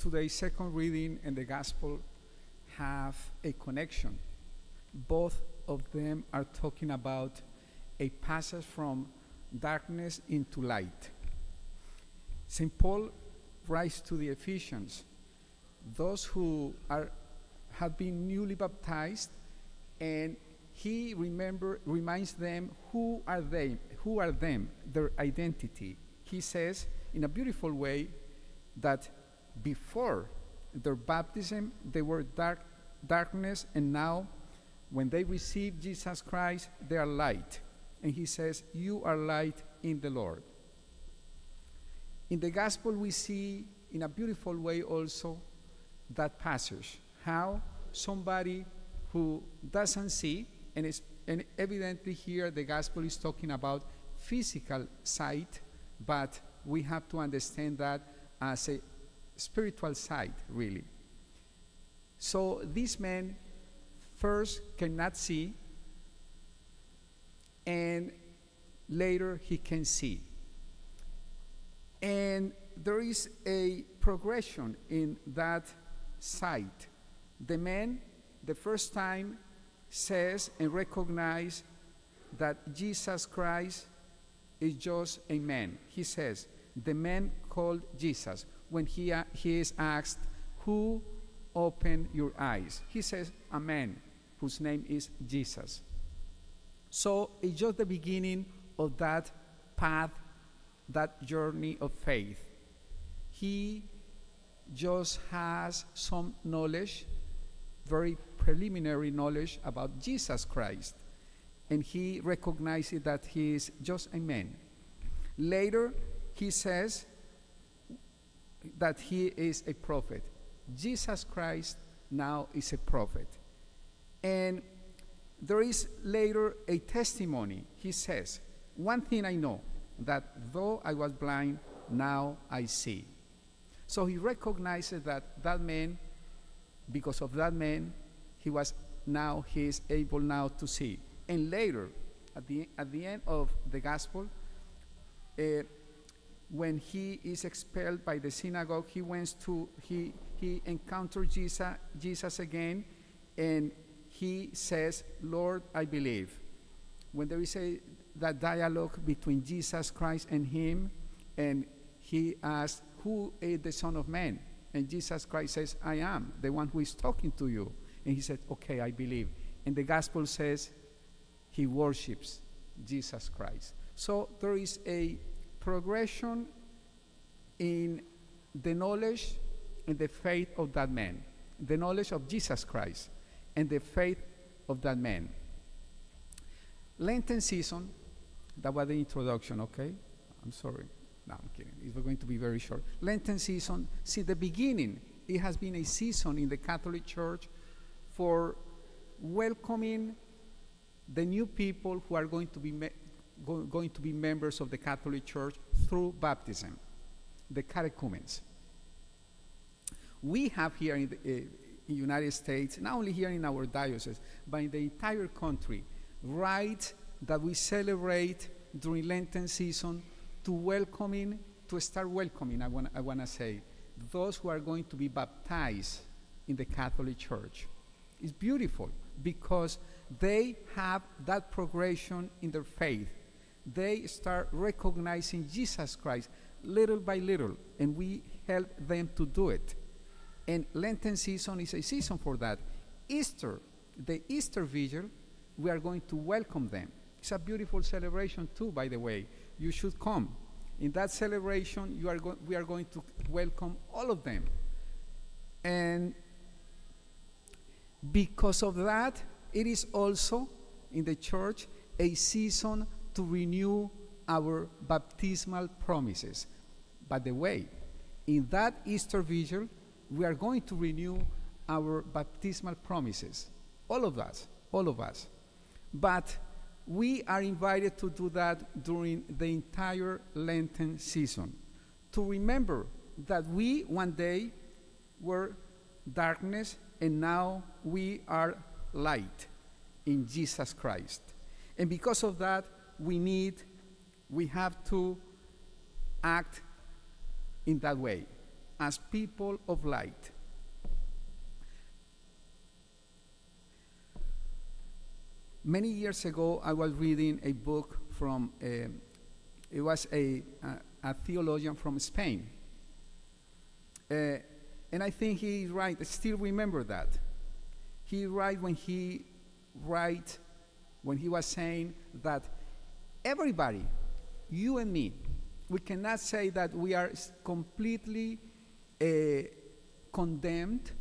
today's second reading and the gospel have a connection. Both of them are talking about a passage from darkness into light. St. Paul writes to the Ephesians, those who have been newly baptized, and he reminds them who are them, their identity. He says in a beautiful way that before their baptism they were darkness, and now when they receive Jesus Christ they are light. And he says, you are light in the Lord. In the gospel we see in a beautiful way also that passage, how somebody who doesn't see, and evidently here the gospel is talking about physical sight, but we have to understand that as a spiritual sight, really. So this man first cannot see, and later he can see. And there is a progression in that sight. The man, the first time, says and recognizes that Jesus Christ is just a man. He says, the man called Jesus, when he is asked, who opened your eyes? He says, a man whose name is Jesus. So it's just the beginning of that path, that journey of faith. He just has some knowledge, very preliminary knowledge about Jesus Christ, and he recognizes that he is just a man. Later, he says that he is a prophet. Jesus Christ now is a prophet. And there is later a testimony. He says, one thing I know, that though I was blind, now I see. So he recognizes that man, because of that man, he is able now to see. And later, at the end of the gospel, when he is expelled by the synagogue, he encounters Jesus again, and he says, Lord, I believe. When there is that dialogue between Jesus Christ and him, and he asks, who is the Son of Man? And Jesus Christ says, I am the one who is talking to you. And he said, okay, I believe. And the gospel says he worships Jesus Christ. So there is a progression in the knowledge and the faith of that man, the knowledge of Jesus Christ and the faith of that man. Lenten season, that was the introduction, okay? I'm sorry. No, I'm kidding. It's going to be very short. Lenten season, since the beginning, it has been a season in the Catholic Church for welcoming the new people who are going to be members of the Catholic Church through baptism, the catechumens. We have here in the United States, not only here in our diocese, but in the entire country, rites that we celebrate during Lenten season to start welcoming, I want to say, those who are going to be baptized in the Catholic Church. It's beautiful because they have that progression in their faith. They start recognizing Jesus Christ little by little, and we help them to do it. And Lenten season is a season for that. Easter, the Easter Vigil, we are going to welcome them. It's a beautiful celebration too, by the way. You should come. In that celebration, we are going to welcome all of them. And because of that, it is also in the church a season to renew our baptismal promises. By the way, in that Easter Vigil, we are going to renew our baptismal promises. All of us. But we are invited to do that during the entire Lenten season, to remember that we one day were darkness and now we are light in Jesus Christ. And because of that, we have to act in that way. as people of light. Many years ago, I was reading a book from, it was a theologian from Spain. And I think he's right. I still remember that. He right when he was saying that everybody, you and me, we cannot say that we are completely condemned,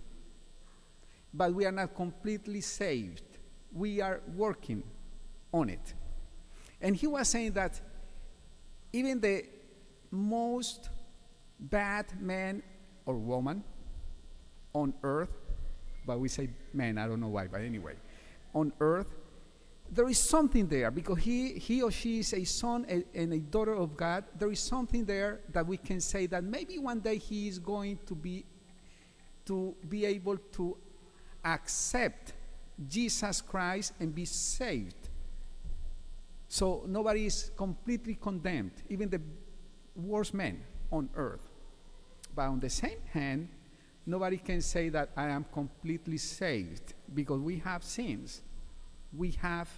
but we are not completely saved. We are working on it. And he was saying that even the most bad man or woman on earth, but we say man, I don't know why, but anyway, on earth, there is something there because he or she is a son and a daughter of God. There is something there that we can say that maybe one day he is going to be able to accept Jesus Christ and be saved. So nobody is completely condemned, even the worst men on earth. But on the same hand, nobody can say that I am completely saved because we have sins. We have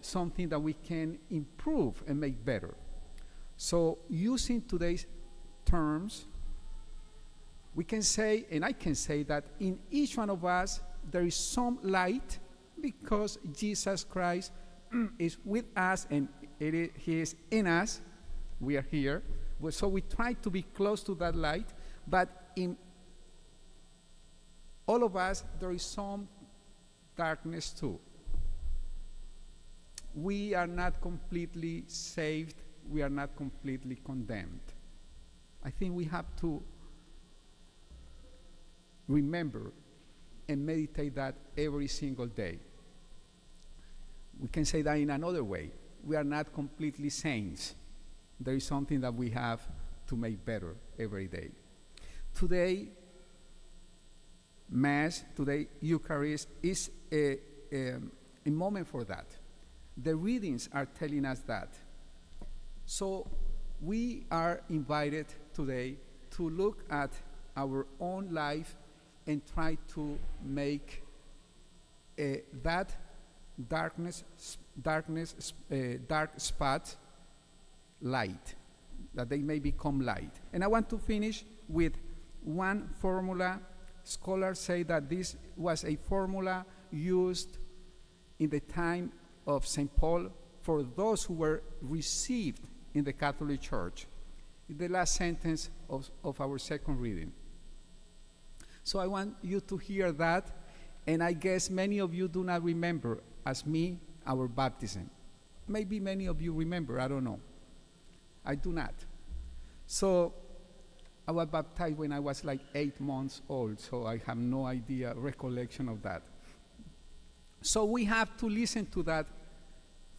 something that we can improve and make better. So using today's terms, we can say, and I can say that in each one of us, there is some light because Jesus Christ is with us and he is in us. We are here. So we try to be close to that light, but in all of us, there is some darkness too. We are not completely saved. We are not completely condemned. I think we have to remember and meditate that every single day. We can say that in another way. We are not completely saints. There is something that we have to make better every day. Today, Mass, today, Eucharist is a moment for that. The readings are telling us that. So we are invited today to look at our own life and try to make that dark spot light, that they may become light. And I want to finish with one formula. Scholars say that this was a formula used in the time of St. Paul for those who were received in the Catholic Church. The last sentence of our second reading. So I want you to hear that, and I guess many of you do not remember, as me, our baptism. Maybe many of you remember, I don't know. I do not. So I was baptized when I was like 8 months old, so I have no recollection of that. So we have to listen to that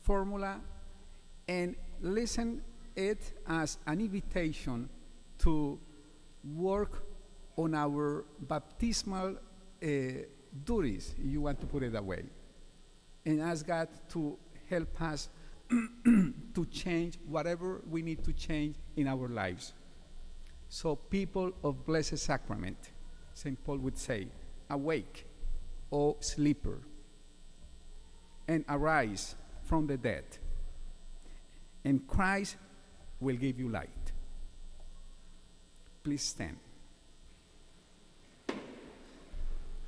formula and listen it as an invitation to work on our baptismal duties, if you want to put it that way, and ask God to help us to change whatever we need to change in our lives. So people of Blessed Sacrament, St. Paul would say, awake, O sleeper, and arise from the dead, and Christ will give you light. Please stand.